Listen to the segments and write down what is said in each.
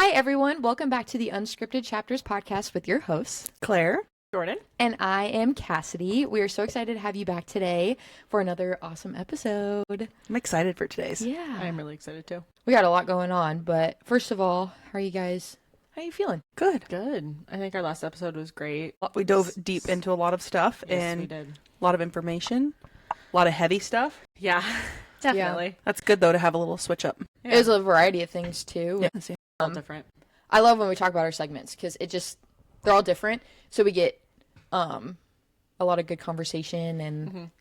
Hi, everyone. Welcome back to the Unscripted Chapters podcast with your hosts, Claire, Jordan, and I am Cassidy. We are so excited to have you back today for another awesome episode. I'm excited for today's. Yeah. I'm really excited too. We got a lot going on, but first of all, how are you guys? How are you feeling? Good. Good. I think our last episode was great. We dove deep into a lot of stuff and we did. a lot of information, a lot of heavy stuff. Yeah, definitely. That's good though to have a little switch up. It was a variety of things too. Yeah. All different. I love when we talk about our segments because they're all different. So we get a lot of good conversation and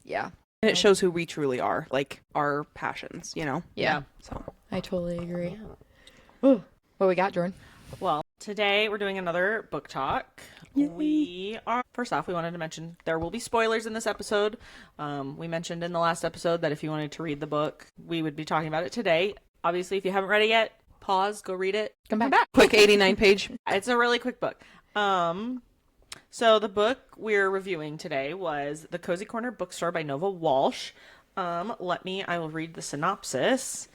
yeah. And it shows who we truly are, like our passions, you know? Yeah. So I totally agree. Ooh. What we got, Jordan? Well, today we're doing another book talk. First off, we wanted to mention there will be spoilers in this episode. We mentioned in the last episode that if you wanted to read the book, we would be talking about it today. Obviously, if you haven't read it yet, pause, go read it. Come back. quick 89 page. It's a really quick book. So the book we're reviewing today was The Cozy Corner Bookstore by Nova Walsh. I will read the synopsis.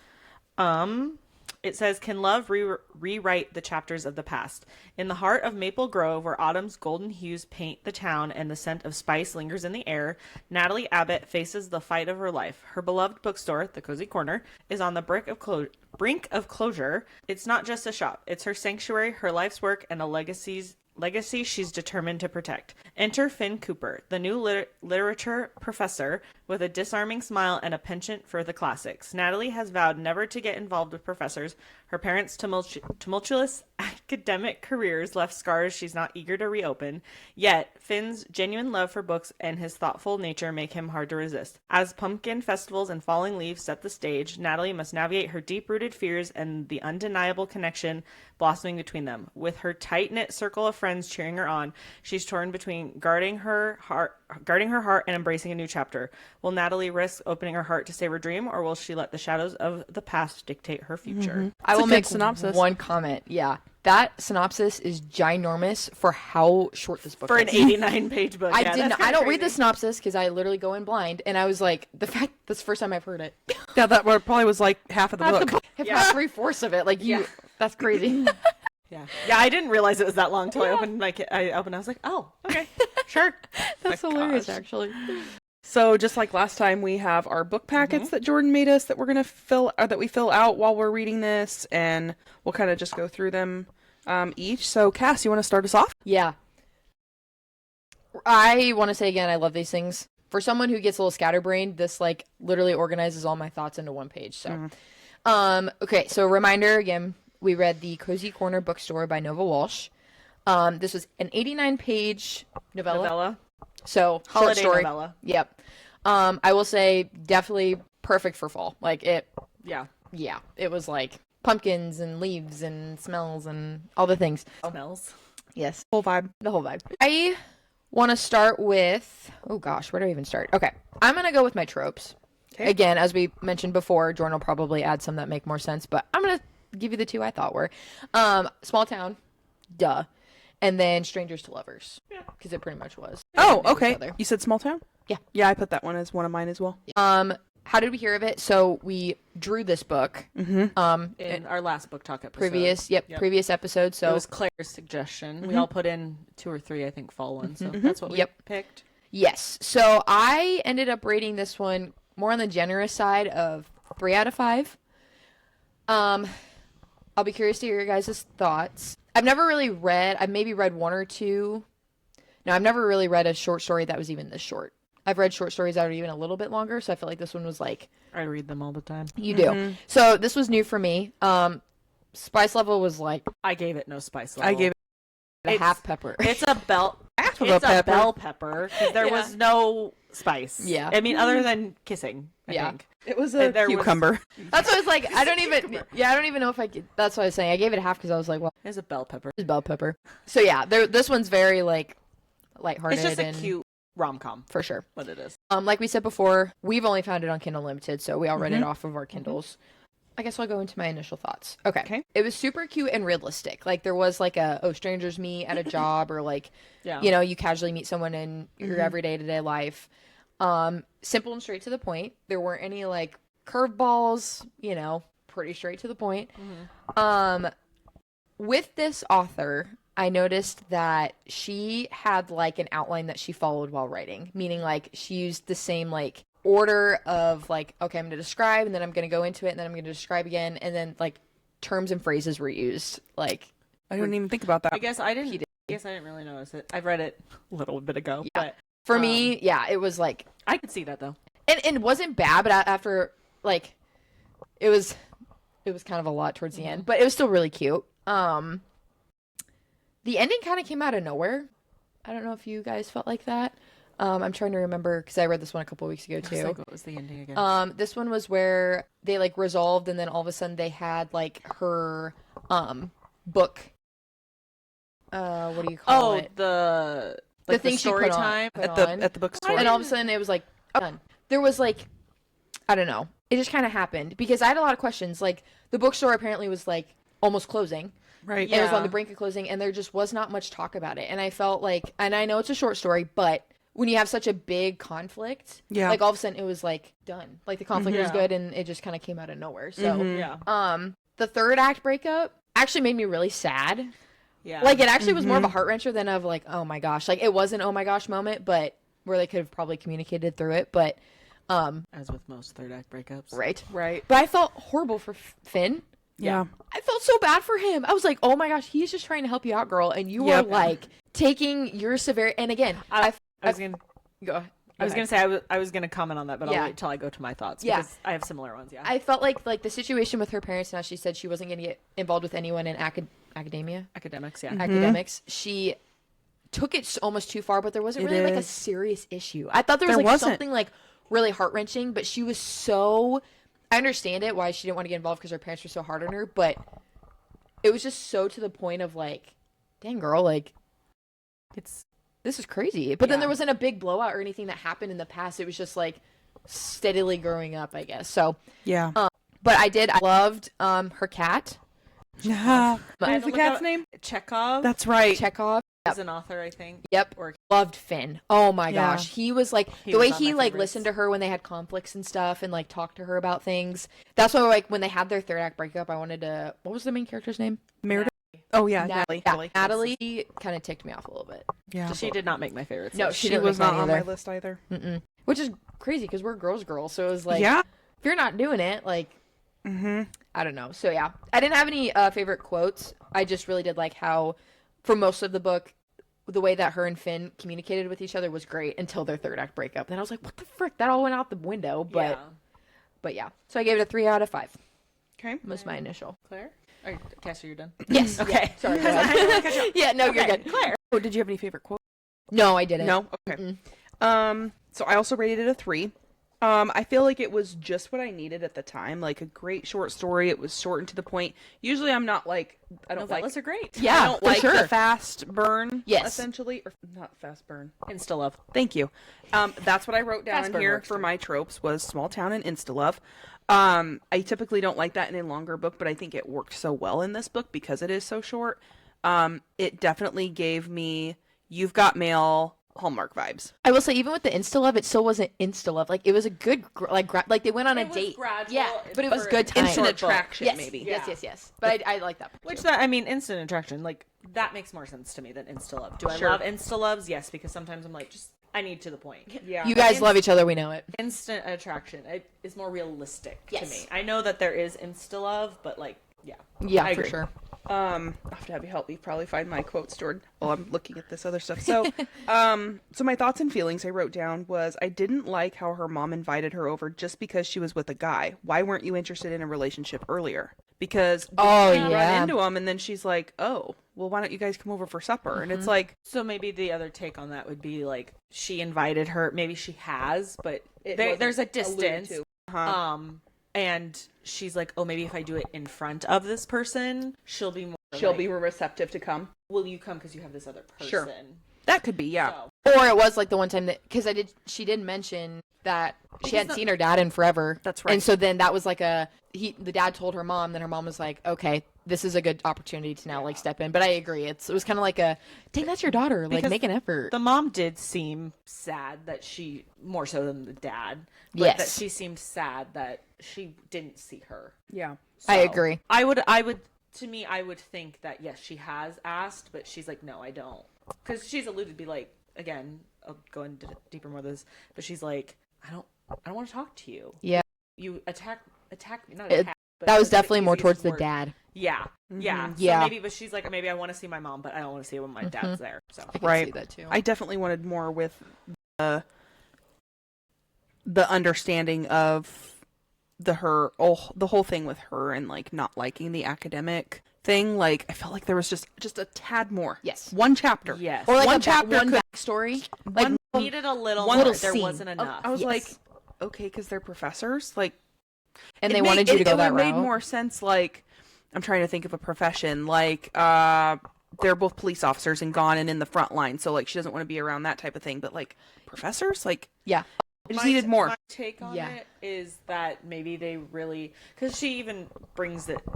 It says, can love rewrite the chapters of the past? In the heart of Maple Grove, where autumn's golden hues paint the town and the scent of spice lingers in the air, Natalie Abbott faces the fight of her life. Her beloved bookstore, the Cozy Corner, is on the brink of closure. It's not just a shop. It's her sanctuary, her life's work, and a legacy she's determined to protect. Enter Finn Cooper, the new literature professor with a disarming smile and a penchant for the classics. Natalie has vowed never to get involved with professors. Her parents' tumultuous academic careers left scars she's not eager to reopen. Yet, Finn's genuine love for books and his thoughtful nature make him hard to resist. As pumpkin festivals and falling leaves set the stage, Natalie must navigate her deep-rooted fears and the undeniable connection blossoming between them. With her tight-knit circle of friends cheering her on, she's torn between guarding her heart and embracing a new chapter. Will Natalie risk opening her heart to save her dream, or will she let the shadows of the past dictate her future? I will make synopsis. one comment. Yeah. That synopsis is ginormous for how short this book For is. an 89-page book. I don't read the synopsis because I literally go in blind, and I was like, that's the first time I've heard it. Yeah, that probably was like half of the book. If not 3/4 of it, that's crazy. Yeah, I didn't realize it was that long until I opened I was like, oh, okay, sure. That's hilarious, actually. So just like last time, we have our book packets that Jordan made us that we're gonna that we fill out while we're reading this, and we'll kind of just go through them each. So Cass, you want to start us off? Yeah. I want to say again, I love these things. For someone who gets a little scatterbrained, this literally organizes all my thoughts into one page. So, okay. So reminder again, we read The Cozy Corner Bookstore by Nova Walsh. This was an 89-page novella. So Holiday short story. novella. Yep. I will say definitely perfect for fall. Yeah. Yeah. It was like pumpkins and leaves and smells and all the things. Smells. Yes. Whole vibe. The whole vibe. I want to start with, oh gosh, where do I even start? Okay. I'm going to go with my tropes. Okay. Again, as we mentioned before, Jordan will probably add some that make more sense, but I'm going to give you the two I thought were. Small town. Duh. And then strangers to lovers. Yeah. Because it pretty much was. Oh, okay. You said small town? Yeah. Yeah, I put that one as one of mine as well. How did we hear of it? So we drew this book. In our last book talk episode. Previous episode. So it was Claire's suggestion. We all put in 2 or 3, I think, fall ones. So that's what we picked. Yes. So I ended up rating this one more on the generous side of 3 out of 5. I'll be curious to hear your guys' thoughts. I've maybe read 1 or 2. No, I've never really read a short story that was even this short. I've read short stories that are even a little bit longer, so I feel like this one was like... I read them all the time. You do. So this was new for me. Spice level was like... I gave it no spice level. I gave it a half pepper. It's a bell... half of it's a pepper. bell pepper, because there was no spice. Yeah. I mean, other than kissing, I think. It was a cucumber. That's what I was like. I don't even know if I could... That's what I was saying. I gave it a half because I was like, well... It's a bell pepper. It's bell pepper. So yeah, this one's very lighthearted. It's just a cute rom-com. For sure. What it is. Like we said before, we've only found it on Kindle Unlimited, so we all read it off of our Kindles. I guess I'll go into my initial thoughts. Okay. It was super cute and realistic. There was strangers meet at a job, or you casually meet someone in your everyday to day life. Simple and straight to the point. There weren't any curveballs, pretty straight to the point. with this author, I noticed that she had like an outline that she followed while writing, meaning like she used the same like order of like, okay, I'm going to describe and then I'm going to go into it and then I'm going to describe again, and then like terms and phrases were used. Like I didn't even think about that. I guess I didn't really notice it. I've read it a little bit ago, but for me, yeah, it was like I could see that though. and it wasn't bad, but after like it was kind of a lot towards the end, but it was still really cute. The ending kind of came out of nowhere. I don't know if you guys felt like that. I'm trying to remember because I read this one a couple weeks ago too. Like, what was the ending again? This one was where they like resolved, and then all of a sudden they had like her book. What do you call it? The thing she story put on. time At the bookstore. And all of a sudden it was like done. There was like, I don't know. It just kind of happened because I had a lot of questions. Like the bookstore apparently was like almost closing. Right. It was on the brink of closing, and there just was not much talk about it. And I felt like, and I know it's a short story, but when you have such a big conflict, like all of a sudden it was like done. Like the conflict was good, and it just kind of came out of nowhere. So, the third act breakup actually made me really sad. Yeah. Like it actually was more of a heart wrencher than of like, oh my gosh. Like it was an oh my gosh moment, but where they could have probably communicated through it. But, as with most third act breakups. Right. But I felt horrible for Finn. Yeah. I felt so bad for him. I was like, oh my gosh, he's just trying to help you out, girl. And you were like taking your severity. And again, I was going to say I was gonna comment on that, but I'll wait till I go to my thoughts because I have similar ones. Yeah. I felt like the situation with her parents. Now she said she wasn't going to get involved with anyone in academics. Yeah. Academics. She took it almost too far, but there wasn't really like a serious issue. I thought there was like something like really heart wrenching, but she was so. I understand it why she didn't want to get involved because her parents were so hard on her, but it was just so to the point of like, dang girl, like this is crazy. But then there wasn't a big blowout or anything that happened in the past. It was just like steadily growing up, I guess. So yeah. But I loved her cat. Yeah. What is the cat's name? Chekhov. That's right. Chekhov. Is an author, I think. Yep. Or loved Finn. Oh my gosh. He was like the way he like listened to her when they had conflicts and stuff and like talked to her about things. That's why like when they had their third act breakup, I wanted to what was the main character's name? Meredith. Oh yeah, Natalie. Yeah, Natalie kind of ticked me off a little bit. Yeah. She did not make my favorite. No, she was not on my list either. Which is crazy because we're girls. So it was like if you're not doing it, like I don't know. So yeah. I didn't have any favorite quotes. I just really did like how for most of the book the way that her and Finn communicated with each other was great until their third act breakup. Then I was like, what the frick? That all went out the window. But yeah. So I gave it a 3 out of 5. Okay. Was my initial. Claire? Cassie, you're done? Yes. Okay. Yeah. Sorry. Yeah, no, you're good. Claire. Oh, did you have any favorite quotes? No, I didn't. No? Okay. So I also rated it a 3. I feel like it was just what I needed at the time. Like a great short story. It was short and to the point. Usually I'm not like, I don't like. Novellas are great. Yeah, I don't for like sure. the fast burn. Yes. Essentially. Or not fast burn. Insta-love. Thank you. That's what I wrote down Fast in burn here works for too. my tropes was small town and insta-love. I typically don't like that in a longer book, but I think it worked so well in this book because it is so short. It definitely gave me You've Got Mail Hallmark vibes. I will say, even with the insta love, it still wasn't insta love. Like it was a good, like they went on a was date. gradual Yeah, but it was for good time. Instant Short book. attraction, Yes, maybe. yes. But I like that. Which that I mean, instant attraction, like that makes more sense to me than insta-love. Do I Sure. love insta-loves? Yes, because sometimes I'm like, just I need to the point. Yeah. You guys love each other. We know it. Instant attraction is more realistic to Yes. me. I know that there is insta-love, but like, yeah. Yeah, I for agree. sure. I'll have to have you help me probably find my quote stored while I'm looking at this other stuff. So, so my thoughts and feelings I wrote down was I didn't like how her mom invited her over just because she was with a guy. Why weren't you interested in a relationship earlier? Because run into him and then she's like, oh, well, why don't you guys come over for supper? And it's like, So maybe the other take on that would be like she invited her. Maybe she has, but there's a distance. And she's like, oh, maybe if I do it in front of this person, she'll be more receptive to come. will you come because you have this other person? Sure. That could be, yeah. So, Or it was like the one time that because she did mention that she hadn't seen her dad in forever. That's right. And so then that was like the dad told her mom, then her mom was like, okay, this is a good opportunity to now like step in. But I agree, it was kind of like dang, that's your daughter, like Because make an effort. the mom did seem sad that she, more so than the dad, but Yes. that she seemed sad that she didn't see her. Yeah. I agree. I would to me, I would think that, yes, she has asked, but she's like, no, I don't. Because she's alluded to be like, again, I'll go into deeper more of this, but she's like, I don't want to talk to you. Yeah. You attack me, not attack. But that was definitely more easiest towards the word. dad. Yeah. Yeah. So Yeah. maybe, but she's like, maybe I want to see my mom, but I don't want to see it when my dad's there. So I can Right. see that too. I definitely wanted more with the understanding of the whole thing with her and like not liking the academic thing. Like I felt like there was just a tad more. Yes. One chapter. yes. Or like one one chapter could- backstory. Like one needed a little one more. little There scene. wasn't enough. I was Yes. like, okay, because they're professors, like, and they wanted you to go that route. It made more sense. Like, I'm trying to think of a profession. Like, they're both police officers and gone and in the front line, so like she doesn't want to be around that type of thing. But like professors, like, Yeah. I just needed more. My take on Yeah. it is that maybe they really, because she even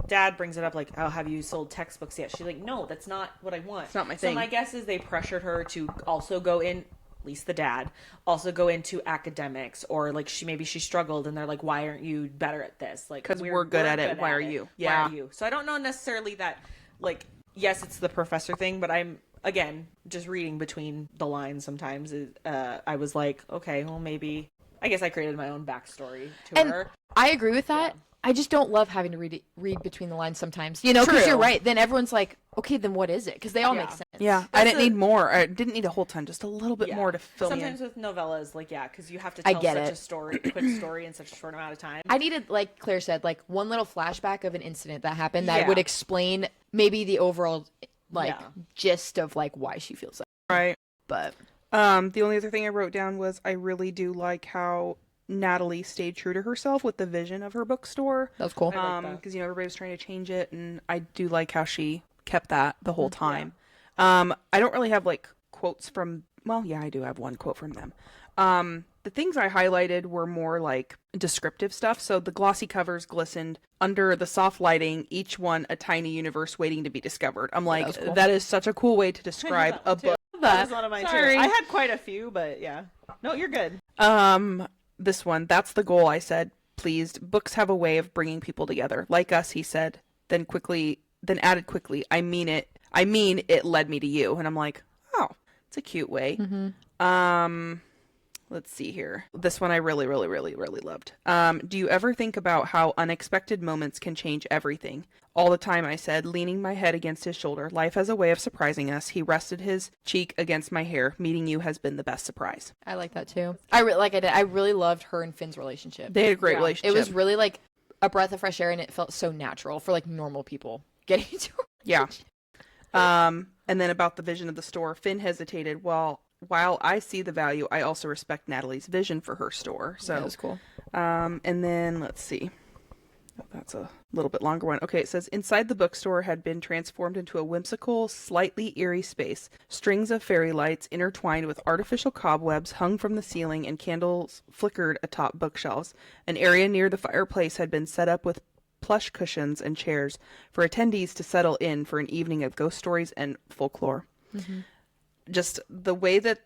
Dad brings it up like, oh, have you sold textbooks yet? She's like, no, that's not what I want. It's not my So thing. my guess is they pressured her to also go in, at least the dad, also go into academics, or like she struggled and they're like, why aren't you better at this? Like, 'Cause we're good at it. Why are you? Why Yeah. are you? So I don't know necessarily that, like, yes, it's the professor thing, but I'm, again, just reading between the lines sometimes. I was like, okay, well, maybe, I guess I created my own backstory to And her. I agree with that. I just don't love having to read between the lines sometimes. You know, because you're True. right. Then everyone's like, okay, then what is it? Because they all Yeah. make sense. Yeah, I didn't need more. I didn't need a whole ton, just a little bit Yeah. more to fill me in. Sometimes with novellas, like, yeah, because you have to I tell get such it. a story, quick story in such a short amount of time. I needed, like Claire said, like one little flashback of an incident that happened that Yeah. would explain maybe the overall like Yeah. gist of like why she feels that. Right. But The only other thing I wrote down was I really do like how Natalie stayed true to herself with the vision of her bookstore. that was cool. I like that. Because everybody was trying to change it, and I do like how she kept that the whole time. I don't really have like quotes from. Well, yeah, I do have one quote from them. The things I highlighted were more like descriptive stuff. So the glossy covers glistened under the soft lighting, each one a tiny universe waiting to be discovered. I'm like, was cool. that is such a cool way to describe a book. That was one of mine Sorry. too. I had quite a few, but yeah. No, you're good. This one, that's the goal, I said. Pleased. Books have a way of bringing people together. Like us, he said. Then added quickly, I mean it led me to you. And I'm like, oh, it's a cute way. Let's see here. This one I really, really, really, really loved. Do you ever think about how unexpected moments can change everything? All the time, I said, leaning my head against his shoulder. Life has a way of surprising us. He rested his cheek against my hair. Meeting you has been the best surprise. I like that too. I really loved her and Finn's relationship. They had a great relationship. It was really like a breath of fresh air, and it felt so natural for like normal people getting into it. Yeah. And then about the vision of the store, Finn hesitated. While I see the value, I also respect Natalie's vision for her store. So That was cool. and then let's see. Oh, that's a little bit longer one. Okay, it says inside the bookstore had been transformed into a whimsical, slightly eerie space. Strings of fairy lights intertwined with artificial cobwebs hung from the ceiling, and candles flickered atop bookshelves. An area near the fireplace had been set up with plush cushions and chairs for attendees to settle in for an evening of ghost stories and folklore. Just the way that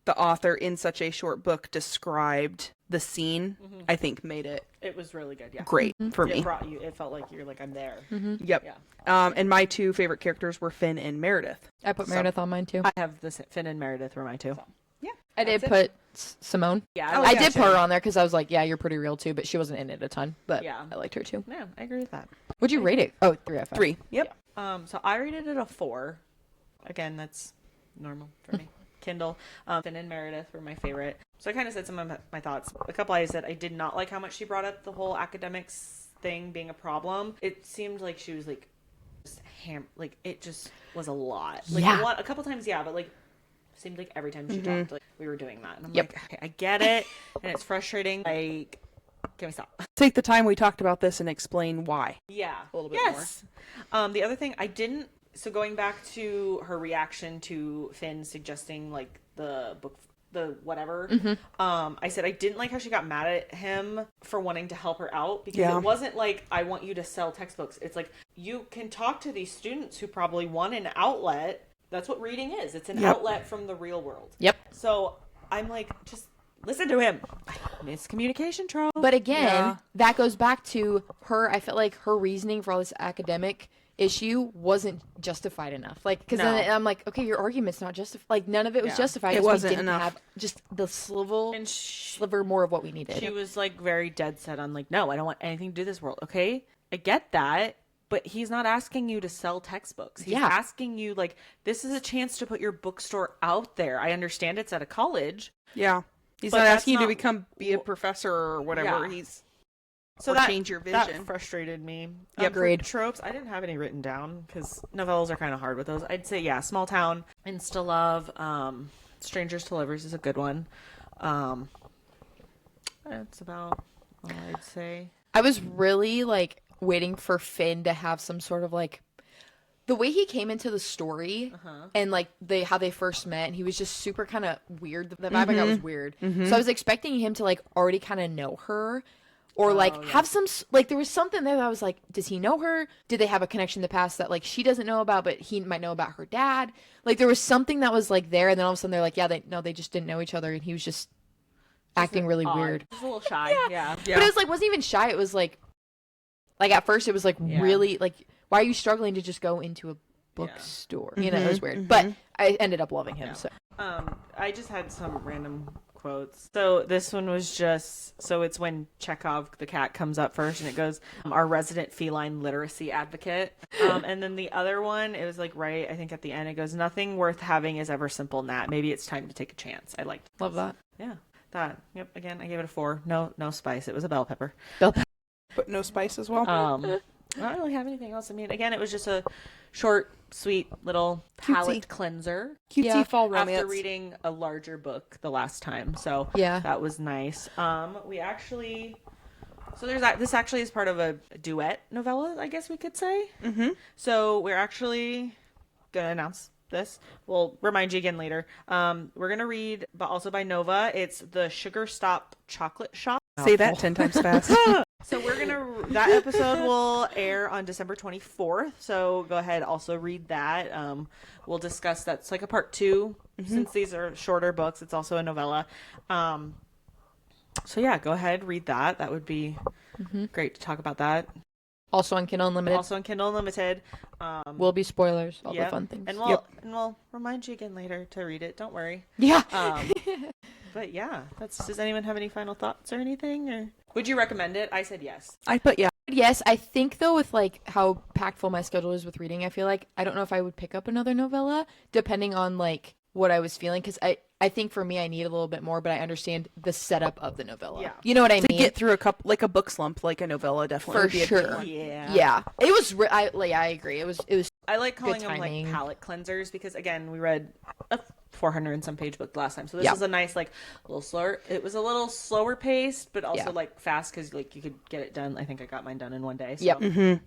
the author in such a short book described the scene, I think made it It was really good, yeah. great for me. It brought you, it felt like you're like, I'm there. Yep. Yeah. And my two favorite characters were Finn and Meredith. I put Meredith on mine too. I have this, Finn and Meredith were mine too. I did That's put Simone. Yeah, Oh, I yeah, did sure. put her on there because I was like, yeah, you're pretty real too, but she wasn't in it a ton. But Yeah. I liked her too. No, I agree with that. What'd you rate it? Oh, 3 out of 5. 3. Yep. So I rated it a 4. Again, that's normal for me. Kindle. Finn and Meredith were my favorite. So I kind of said some of my thoughts. A couple I said I did not like how much she brought up the whole academics thing being a problem. It seemed like she was like, just like it just was a lot. Like Yeah. a couple times, yeah, but like seemed like every time she talked, like we were doing that, and I'm Yep. like, okay, I get it, and it's frustrating. Like, can we stop? Take the time we talked about this and explain why. Yeah. A little bit yes. The other thing I didn't, so going back to her reaction to Finn suggesting like the book, the whatever, I said I didn't like how she got mad at him for wanting to help her out, because Yeah. it wasn't like, I want you to sell textbooks. It's like, you can talk to these students who probably want an outlet. That's what reading is. It's an Yep. outlet from the real world. Yep. So I'm like, just listen to him. Miscommunication trope. But again, Yeah. that goes back to her. I felt like her reasoning for all this academic issue wasn't justified enough. Like, because No. then I'm like, okay, your argument's not justified. Like, none of it was Yeah. justified. It 'cause we wasn't didn't enough. have just the And sliver more of what we needed. she was like very dead set on like, no, I don't want anything to do with this world. Okay, I get that, but he's not asking you to sell textbooks. He's Yeah. asking you like, this is a chance to put your bookstore out there. I understand it's at a college. Yeah. He's But not that's asking you to not- be a professor or whatever. Yeah. He's So or that change your that vision. frustrated me. Yep. For Agreed. Tropes, I didn't have any written down because novellas are kind of hard with those. I'd say yeah, Small Town, Insta Love, Strangers to Lovers is a good one. That's about all I'd say. I was really like waiting for Finn to have some sort of like the way he came into the story and like how they first met, and he was just super kind of weird. The vibe I got was weird. So I was expecting him to like already kind of know her, or like have some like there was something there that I was like, does he know her? Did they have a connection in the past that like she doesn't know about, but he might know about her dad? Like there was something that was like there, and then all of a sudden they're like, yeah, they just didn't know each other, and he was just acting really Odd. weird. Just a little shy. Yeah. Yeah. But it was like wasn't even shy. It was like at first it was like really like, why are you struggling to just go into a bookstore? You know, it was weird. But I ended up loving him. So I just had some random quotes. So this one was just, so it's when Chekhov the cat comes up first and it goes, our resident feline literacy advocate. And then the other one, it was like right, I think at the end it goes, nothing worth having is ever simple, Nat. Maybe it's time to take a chance. I liked love that. Yeah. That. Yep. Again, I gave it a 4. No spice. It was a bell pepper. But no spice as well. I don't really have anything else. I mean, again, it was just a short, sweet little palate cleanser. Cutesy yeah. fall romance. After reading a larger book the last time, so Yeah. that was nice. We actually, so there's that. This actually is part of a duet novella, I guess we could say. Mm-hmm. So we're actually gonna announce this. We'll remind you again later. We're gonna read, but also by Nova. It's the Sugar Stop Chocolate Shop. Say that 10 times fast. So that episode will air on December 24th. So go ahead, also read that. We'll discuss that's like a part 2 since these are shorter books. It's also a novella. So yeah, go ahead, read that. That would be great to talk about that. Also on Kindle Unlimited. Also on Kindle Unlimited. Will be spoilers. All Yep. the fun things. And we'll remind you again later to read it. Don't worry. yeah. But yeah, does anyone have any final thoughts or anything? Or would you recommend it? I said yes. I put yeah. Yes, I think though with like how packful my schedule is with reading, I feel like I don't know if I would pick up another novella depending on like what I was feeling, because I think for me I need a little bit more, but I understand the setup of the novella. Yeah. You know what I To mean? get through a couple, like a book slump, like a novella definitely For would be a sure. good one. Yeah. Yeah. It was I agree. It was I like calling Good them like timing. palette cleansers because again, we read a 400 and some page book last time, so this Yeah. was a nice like a little slower. It was a little slower paced, but also Yeah. like fast because like you could get it done. I think I got mine done in one day. So, Yep.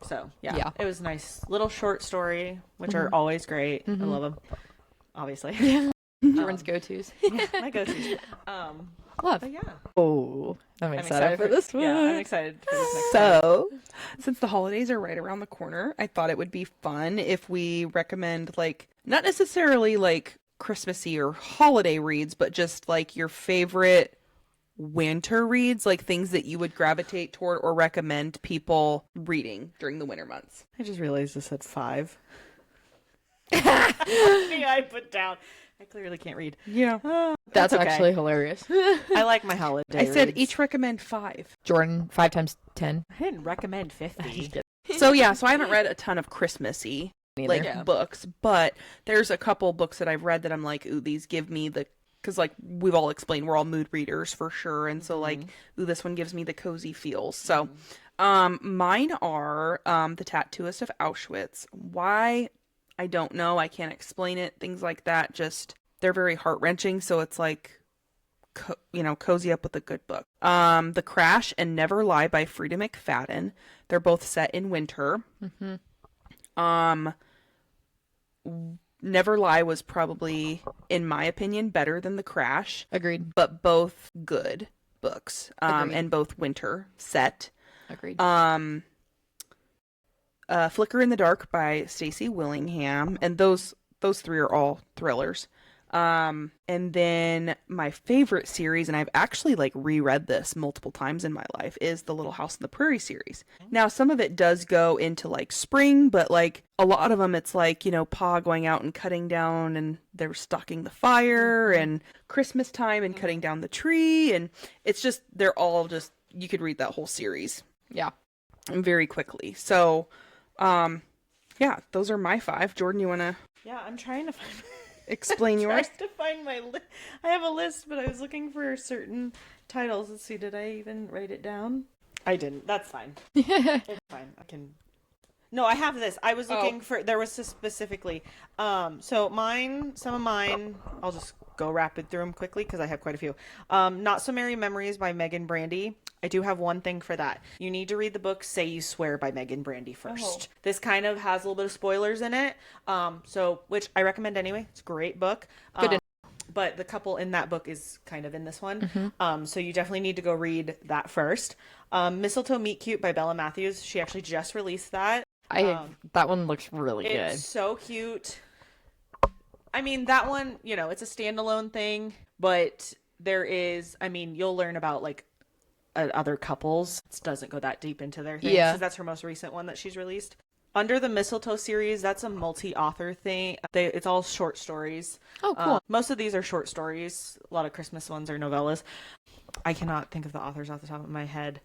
So yeah, Yeah. it was nice little short story, which are always great. I love them, obviously. everyone's go-tos. My go-to. Love. But yeah, Oh, I'm excited for this one. Yeah, I'm excited for this next one. So, since the holidays are right around the corner, I thought it would be fun if we recommend, like, not necessarily like Christmassy or holiday reads, but just like your favorite winter reads, like things that you would gravitate toward or recommend people reading during the winter months. I just realized this said 5. I put down. I clearly can't read. Yeah. That's okay. actually hilarious. I like my holiday. I said reads. each recommend 5. Jordan, 5 times 10. I didn't recommend 50. So yeah, so I haven't read a ton of Christmassy like Yeah. books, but there's a couple books that I've read that I'm like, ooh, these give me the, because like we've all explained, we're all mood readers for sure, and so like, ooh, this one gives me the cozy feels. So, mine are The Tattooist of Auschwitz. Why? I don't know. I can't explain it. Things like that. Just they're very heart wrenching. So it's like, cozy up with a good book. The Crash and Never Lie by Frida McFadden. They're both set in winter. Never Lie was probably, in my opinion, better than The Crash, Agreed. but both good books. Agreed. And both winter set. Agreed. Flicker in the Dark by Stacey Willingham, and those 3 are all thrillers. And then my favorite series, and I've actually like reread this multiple times in my life, is the Little House on the Prairie series. Now, some of it does go into like spring, but like a lot of them, it's like, Pa going out and cutting down and they're stocking the fire and Christmas time and cutting down the tree. And it's just, they're all just, you could read that whole series. Yeah. Very quickly. So, yeah, those are my 5. Jordan, you want to Yeah, I'm trying to find... explain yours? to find my I have a list, but I was looking for certain titles. Let's see, did I even write it down? I didn't. That's fine. It's fine. I can... No, I have this. I was looking for... There was this specifically... so some of mine, I'll just go rapid through them quickly because I have quite a few. Not So Merry Memories by Megan Brandy. I do have one thing for that. You need to read the book Say You Swear by Megan Brandy first. This kind of has a little bit of spoilers in it. Which I recommend anyway. It's a great book. But the couple in that book is kind of in this one. So you definitely need to go read that first. Mistletoe Meet Cute by Bella Matthews. She actually just released that. That one looks really good. It's so cute. I mean, that one, it's a standalone thing, but there is, you'll learn about like other couples. It doesn't go that deep into their thing. Yeah. Because that's her most recent one that she's released. Under the Mistletoe series, that's a multi-author thing. It's all short stories. Oh, cool. Most of these are short stories. A lot of Christmas ones are novellas. I cannot think of the authors off the top of my head.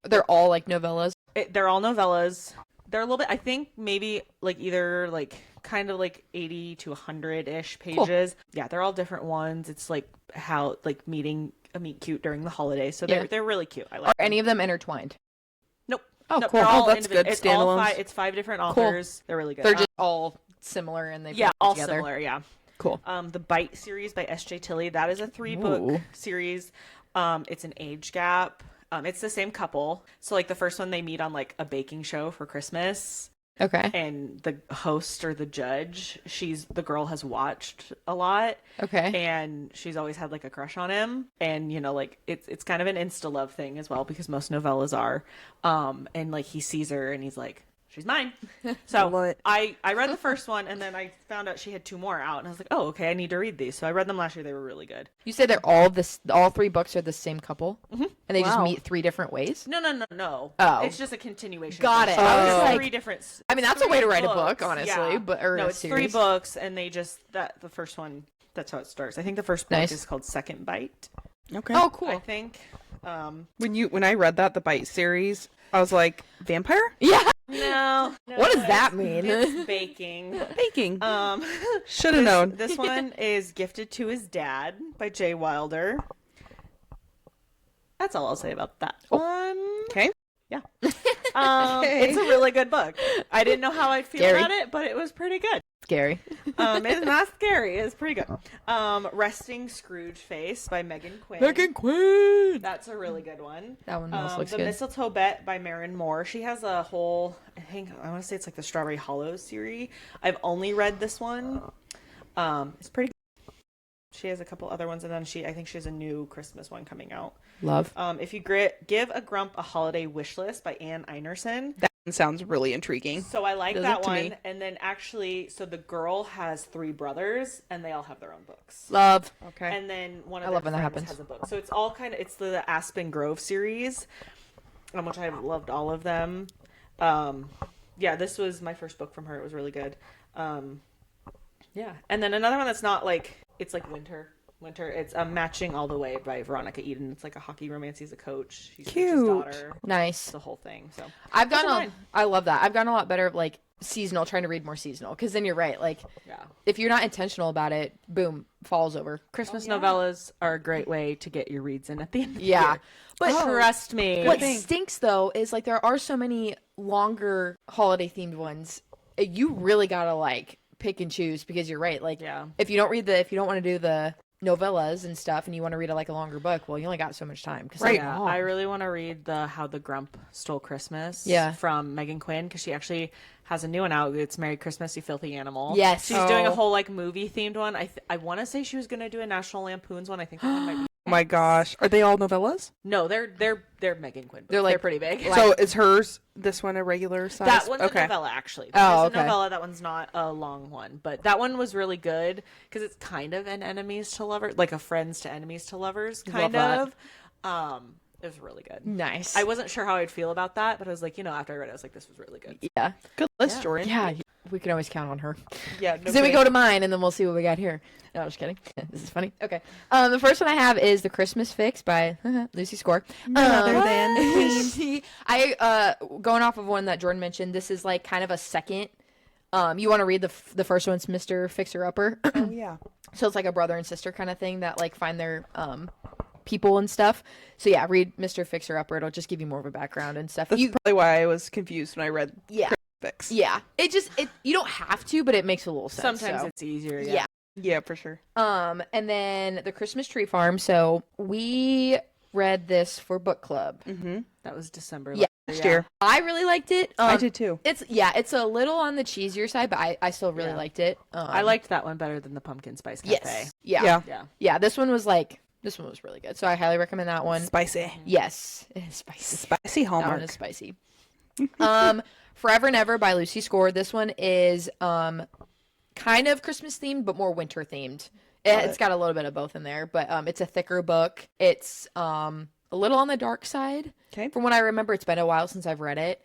They're all like novellas. They're all novellas. They're a little bit, I think, maybe like either like kind of like 80 to 100-ish pages. Cool. Yeah, they're all different ones. It's like how like meet cute during the holidays. So they're really cute. I like Are any of them intertwined? Nope. Oh, nope, cool. They're all that's good. Standalones. It's 5 different authors. Cool. They're really good. They're just all similar and they all together. Similar. Yeah. Cool. The Bite series by S.J. Tilley. That is a 3-book series. It's an age gap. It's the same couple. So like the first one, they meet on like a baking show for Christmas. Okay. And the host or the judge, the girl has watched a lot. Okay. And she's always had like a crush on him. And like it's kind of an insta love thing as well, because most novellas are. And like he sees her and he's like, she's mine. So I read the first one and then I found out she had 2 more out and I was like, oh, okay, I need to read these. So I read them last year. They were really good. You said they're all 3 books are the same couple? Mm-hmm. And they just meet 3 different ways? No. Oh. It's just a continuation. Got it. I was like, 3 different. I mean, that's a way to write a book, honestly. Yeah. But it's 3 books and they just, the first one, that's how it starts. I think the first book is called Second Bite. Okay. Oh, cool. I think. When I read the Bite series, I was like, vampire? Yeah. No. What does that mean? It's baking. Baking. Should have known. This one is Gifted to His Dad by Jay Wilder. That's all I'll say about that one. Okay. Yeah. It's a really good book. I didn't know how I'd feel about it, but it was pretty good. Scary. It's not scary. It's pretty good. Resting Scrooge Face by Megan Quinn. Megan Quinn. That's a really good one. That one almost looks The good. Mistletoe Bet by Marin Moore. She has a whole, I want to say it's like the Strawberry Hollows series. I've only read this one. It's pretty good. She has a couple other ones, and then I think she has a new Christmas one coming out. Love. If you give a grump a holiday wish list by Anne Einerson. That sounds really intriguing. So I like that one. And then actually, so the girl has 3 brothers, and they all have their own books. Love. Okay. And then one of their friends has a book. So it's all it's the Aspen Grove series, which I've loved all of them. Yeah, this was my first book from her. It was really good. Yeah. And then another one that's not like, it's like winter. It's Matching All the Way by Veronica Eden. It's like a hockey romance. He's a coach. She's Cute. his daughter. Nice. It's the whole thing. So I love that. I've gotten a lot better of like seasonal, trying to read more seasonal, because then you're right. Like, if you're not intentional about it, boom, falls over. Christmas novellas are a great way to get your reads in at the end of the year. But trust me. What stinks though is like there are so many longer holiday themed ones. You really gotta like pick and choose, because you're right. Like, if you don't want to do the novellas and stuff and you want to read a longer book, well, you only got so much time. Right. I really want to read the How the Grump Stole Christmas from Megan Quinn, because she actually has a new one out. It's Merry Christmas, You Filthy Animal. Yes. She's doing a whole movie themed one. I want to say she was going to do a National Lampoon's one. I think that one might be my gosh. Are they all novellas? No, they're Megan Quinn. They're, like, they're pretty big. So is hers, this one, a regular size? That one's okay. a novella, actually. Oh, It's a okay. novella. That one's not a long one, but that one was really good because it's kind of an enemies to lovers, like a friends to enemies to lovers kind Love of. It was really good. Nice. I wasn't sure how I'd feel about that, but I was like, after I read it, I was like, this was really good. Yeah. Good list, Yeah. Jordan. Yeah. We can always count on her. Yeah. Then we go to mine, and then we'll see what we got here. No, I'm just kidding. This is funny. Okay. The first one I have is The Christmas Fix by Lucy Score. Other than the Queen. Going off of one that Jordan mentioned, this is like kind of a second. You want to read the first one's Mr. Fixer Upper. Oh, yeah. So it's like a brother and sister kind of thing that like find their people and stuff. So yeah, read Mr. Fixer Upper. It'll just give you more of a background and stuff. That's probably why I was confused when I read Yeah. Fix. Yeah. It you don't have to, but it makes a little sense. Sometimes so. it's easier. Yeah. Yeah, for sure. And then The Christmas Tree Farm. So we read this for book club. Mm-hmm. That was December. Yeah. Last year. I really liked it. I did too. It's a little on the cheesier side, but I still really liked it. I liked that one better than the Pumpkin Spice Cafe. Yes. Yeah. Yeah. Yeah. Yeah. This one was really good. So I highly recommend that one. Spicy. Yes. It is spicy. Spicy That one Hallmark. is spicy. Forever and Ever by Lucy Score. This one is kind of Christmas themed, but more winter themed. It's got a little bit of both in there, but it's a thicker book. It's a little on the dark side. Okay. From what I remember, it's been a while since I've read it.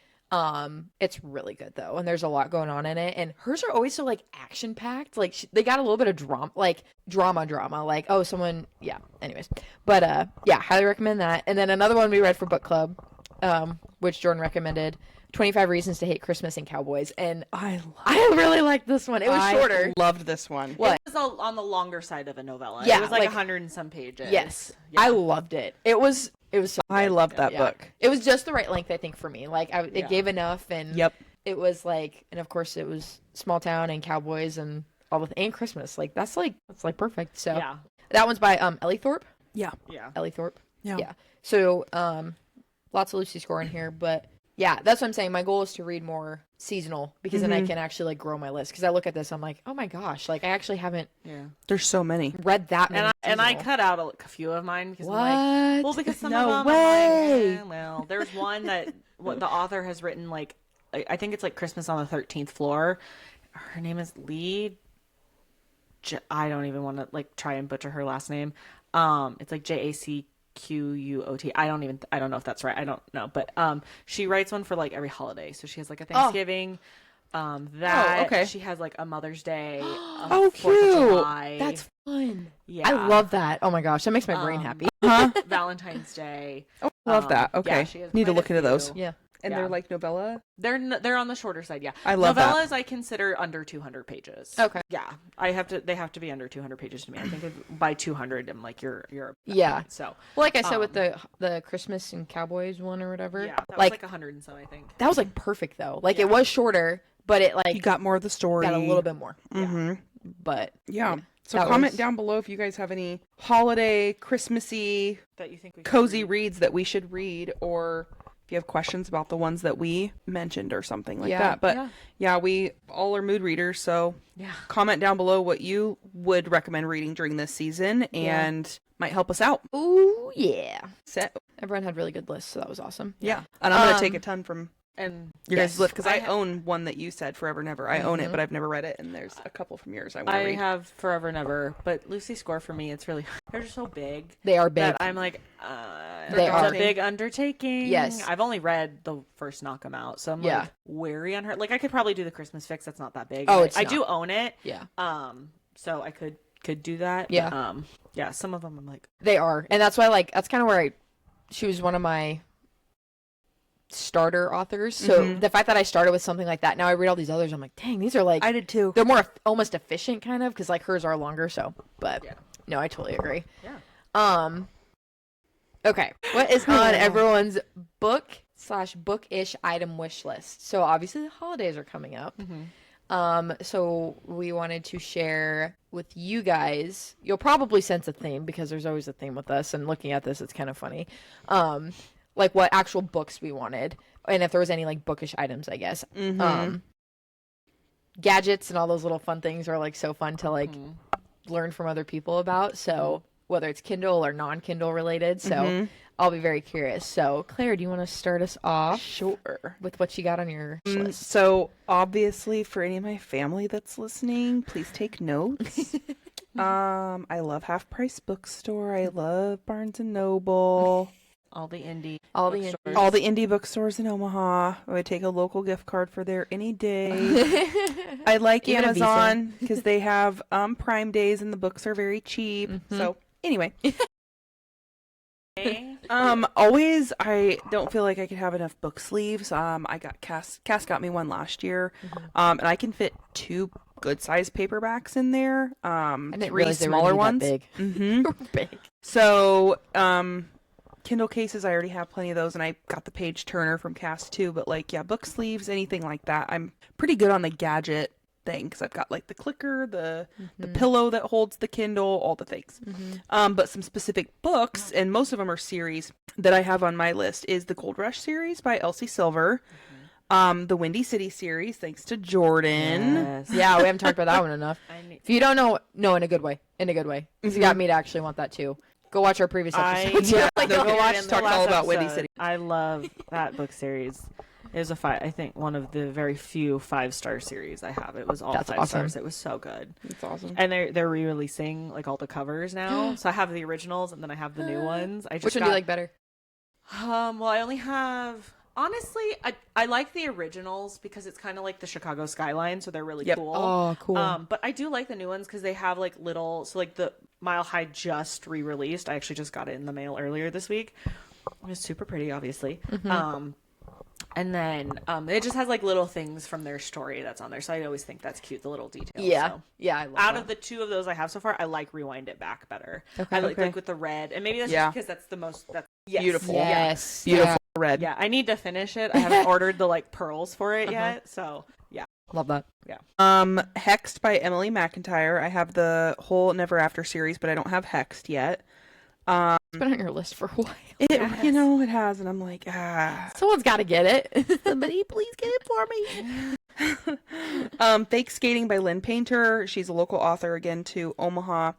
It's really good though, and there's a lot going on in it. And hers are always so like action packed. Like they got a little bit of drama, like drama. Like someone, yeah. Anyways, but yeah, highly recommend that. And then another one we read for book club, which Jordan recommended. 25 Reasons to Hate Christmas and Cowboys, and I really liked this one. It was shorter. I loved this one. What? It was on the longer side of a novella. Yeah, It was like like- 100 and some pages. Yes, Yeah. I loved it. It was so I good. loved that Yeah. book. It was just the right length, I think, for me. Like it Yeah. gave enough, and Yep. it was like, and of course it was small town and cowboys and all the and Christmas. Like that's like perfect. So Yeah. that one's by Ellie Thorpe. Yeah. Yeah. Ellie Thorpe. Yeah. Yeah. So lots of Lucy Score in here, but yeah, that's what I'm saying. My goal is to read more seasonal because then I can actually like grow my list. Because I look at this, I'm like, oh my gosh, like I actually haven't Yeah. There's so many. read that many. And I seasonal. cut out a few of mine because What? I'm like, well, because some No of them, way. I'm like, well, there's one that what the author has written like I think it's like Christmas on the 13th Floor. Her name is Lee. I don't even want to like try and butcher her last name. It's like JACQUOT. I don't know if that's right. I don't know, but she writes one for like every holiday. So she has like a Thanksgiving. okay. She has like a Mother's Day. Oh, 4th of cute. July. That's fun. yeah. I love that. Oh my gosh, that makes my brain happy. Huh? Valentine's Day. Oh, love that. Yeah, Okay. she has Need to quite look a into those. few. Yeah. And Yeah. they're like novella. They're on the shorter side, yeah. I love that. Novellas I consider under 200 pages. Okay. Yeah. They have to be under 200 pages to me. I think by 200 I'm like you're Yeah. So, Well, like I said with the Christmas and Cowboys one or whatever. yeah, that was like like 100 and some I think. that was like perfect though. Like Yeah. it was shorter, but it like You got more of the story. got a little bit more. Mm-hmm. But Yeah. So That comment was- down below if you guys have any holiday, Christmassy, That you think we cozy reads that we should read, or if you have questions about the ones that we mentioned or something like Yeah. that. But Yeah. yeah, we all are mood readers, so Yeah. comment down below what you would recommend reading during this season and might help us out. ooh yeah, Set. everyone had really good lists, so that was awesome. Yeah. And I'm going to take a ton from And your Yes. guys' list because I I own one that you said Forever and Ever. I own it, but I've never read it, and there's a couple from yours I want to I read. have Forever and Ever, but Lucy Score for me it's really they're just so big. They are big. That I'm like, They it's are. a big undertaking. Yes. I've only read the first Knock 'Em Out, so I'm Yeah. like wary on her. Like I could probably do the Christmas Fix. That's not that big. Oh, it's I not. do own it. Yeah, So I could do that. Yeah. But, yeah. Some of them I'm like, they are, and that's why that's kind of where she was one of my starter authors. So the fact that I started with something like that, now I read all these others, I'm like, dang, these are like I did too. they're more almost efficient kind of because like hers are longer. So, but Yeah. no, I totally agree. yeah. Okay, what is on everyone's book/bookish item wish list? So obviously the holidays are coming up. So we wanted to share with you guys. You'll probably sense a theme because there's always a theme with us. And looking at this, it's kind of funny. Like what actual books we wanted, and if there was any like bookish items, I guess. Gadgets and all those little fun things are like so fun to like learn from other people about. So whether it's Kindle or non-Kindle related. So I'll be very curious. So Claire, do you want to start us off? Sure. With what you got on your list? So obviously, for any of my family that's listening, please take notes. I love Half Price Bookstore. I love Barnes and Noble. All the indie bookstores in Omaha. I would take a local gift card for there any day. I like Even a Visa. Amazon because they have Prime days and the books are very cheap. So anyway. Always, I don't feel like I could have enough book sleeves. I got Cass got me one last year. And I can fit 2 good sized paperbacks in there. I didn't 3 realize they were smaller gonna be ones. that big. Big. So, Kindle cases, I already have plenty of those, and I got the page turner from Cass too. But like, yeah, book sleeves, anything like that. I'm pretty good on the gadget thing because I've got like the clicker, the pillow that holds the Kindle, all the things. But some specific books, and most of them are series that I have on my list, is the Gold Rush series by Elsie Silver. The Windy City series, thanks to Jordan. Yes. Yeah, we haven't talked about that one enough. If you don't know, no, in a good way. In a good way. You got me to actually want that too. Go watch our previous episodes. Go watch talk all about Windy City. I love that book series. It was I think one of the very few 5-star series I have. It was all 5 stars. It was so good. It's awesome. And they're re-releasing like all the covers now. So I have the originals and then I have the new ones. Which one do you like better? Well, I only have. Honestly, I like the originals because it's kind of like the Chicago skyline, so they're really cool. Oh, cool. But I do like the new ones because they have like little. So like the Mile High just re-released. I actually just got it in the mail earlier this week. It was super pretty, obviously. And then it just has like little things from their story that's on there. So I always think that's cute, the little details. Yeah. So. Yeah. I love Out that. of the 2 of those I have so far, I like Rewind It Back better. Okay. I like with the red. And maybe that's just because that's the most beautiful. Yes. Beautiful red. Yeah, I need to finish it. I haven't ordered the like pearls for it yet. So yeah. Love that. Yeah. Hexed by Emily McIntyre. I have the whole Never After series, but I don't have Hexed yet. It's been on your list for a while. You know, it has, and I'm like, Someone's got to get it. somebody please get it for me. Fake Skating by Lynn Painter. She's a local author again to Omaha.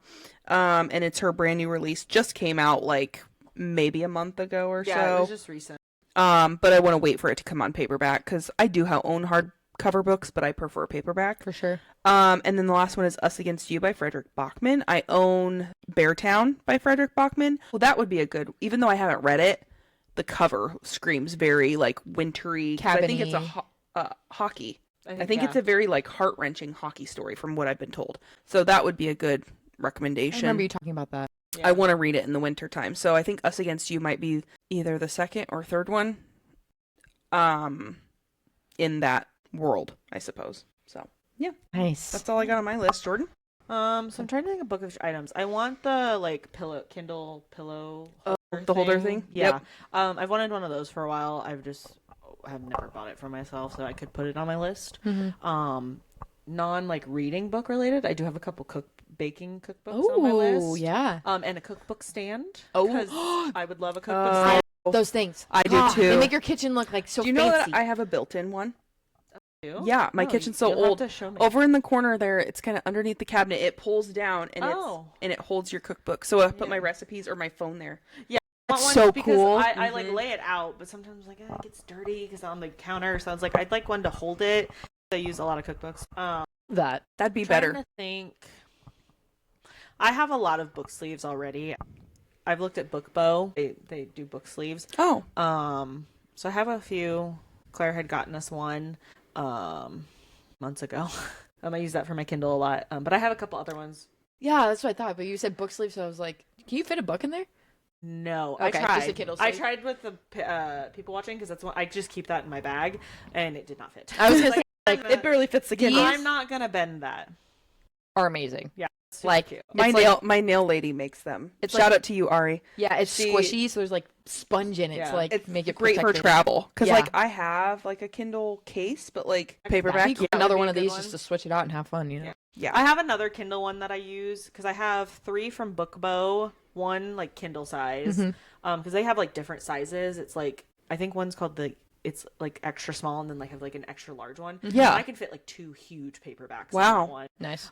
And it's her brand new release. Just came out like maybe a month ago or so. Yeah, it was just recent. But I want to wait for it to come on paperback because I do own hardcover books, but I prefer paperback. For sure. And then the last one is Us Against You by Frederick Bachman. I own Beartown by Frederick Bachman. Well, that would be a good, even though I haven't read it, the cover screams very like wintry. I think it's a hockey. I think it's a very like heart-wrenching hockey story from what I've been told. So that would be a good recommendation. I remember you talking about that. Yeah. I want to read it in the winter time. So I think Us Against You might be either the second or third one in that world, I suppose. So, yeah. Nice. That's all I got on my list. Jordan? So I'm trying to think of bookish items. I want the like Kindle pillow holder thing? Yeah. Yep. I've wanted one of those for a while. I've never bought it for myself, so I could put it on my list. Non like reading book related, I do have a couple baking cookbooks on my list. Oh, yeah. And a cookbook stand. Oh. Because I would love a cookbook stand. Those things. I do too. They make your kitchen look like so Do you know fancy. that I have a built-in one? You? Yeah, my kitchen's so you'll old. have to show me. Over in the corner there, it's kind of underneath the cabinet. It pulls down and it holds your cookbook. So I put my recipes or my phone there. Yeah. That's one so because cool. I like lay it out, but sometimes like it gets dirty because on the counter. So I was like, I'd like one to hold it. I use a lot of cookbooks. That'd be Trying better. to think. I have a lot of book sleeves already. I've looked at Bookbow. They do book sleeves. Oh. So I have a few. Claire had gotten us one months ago. I use that for my Kindle a lot. But I have a couple other ones. Yeah, that's what I thought. But you said book sleeve, so I was like, can you fit a book in there? No, Okay, I tried. just a Kindle I sleeve. tried with the people watching because that's one. I just keep that in my bag, and it did not fit. I was gonna say, Like, it barely fits the Kindle. I'm not gonna bend that. are amazing. Yeah, Like cute. My nail lady makes them. It's Shout like- out to you, Ari. Yeah, it's She- squishy, so there's like sponge in it to like It's make it great for protected. travel because Yeah. like I have like a Kindle case, but like paperback. You could Yeah, another would be one a of good these one. just to switch it out and have fun, you know? Yeah. Yeah. I have another Kindle one that I use because I have 3 from Bookbow, one like Kindle size, because they have like different sizes. It's like I think one's called it's like extra small, and then like have like an extra large one. Yeah. And I can fit like 2 huge paperbacks. Wow. In that one. Nice.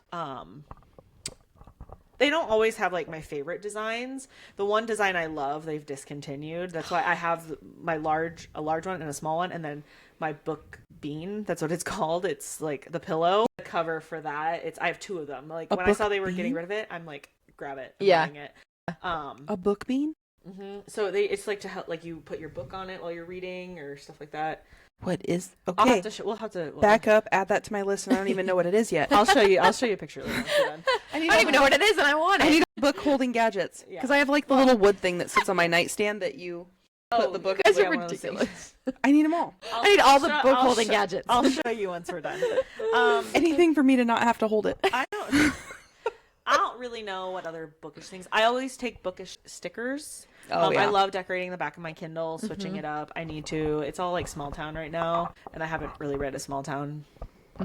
they don't always have like my favorite designs. The one design I love, they've discontinued. That's why I have a large one and a small one, and then my book bean. That's what it's called. It's like the pillow. The cover for that. I have 2 of them. Like when I saw they were getting rid of it, I'm like, grab it. I'm buying it. A book bean. So it's like to help, like you put your book on it while you're reading or stuff like that. What is? Okay. We'll have to back up. Add that to my list, and I don't even know what it is yet. I'll show you a picture later. I don't even know what it is, and I want it. I need a book holding gadgets because I have like the little wood thing that sits on my nightstand that you put the book. You guys are ridiculous. I need them all. I need all the book holding gadgets. I'll show you once we're done. Anything for me to not have to hold it. I don't really know what other bookish things. I always take bookish stickers. Oh, yeah. I love decorating the back of my Kindle, switching it up. I need to. It's all like small town right now, and I haven't really read a small town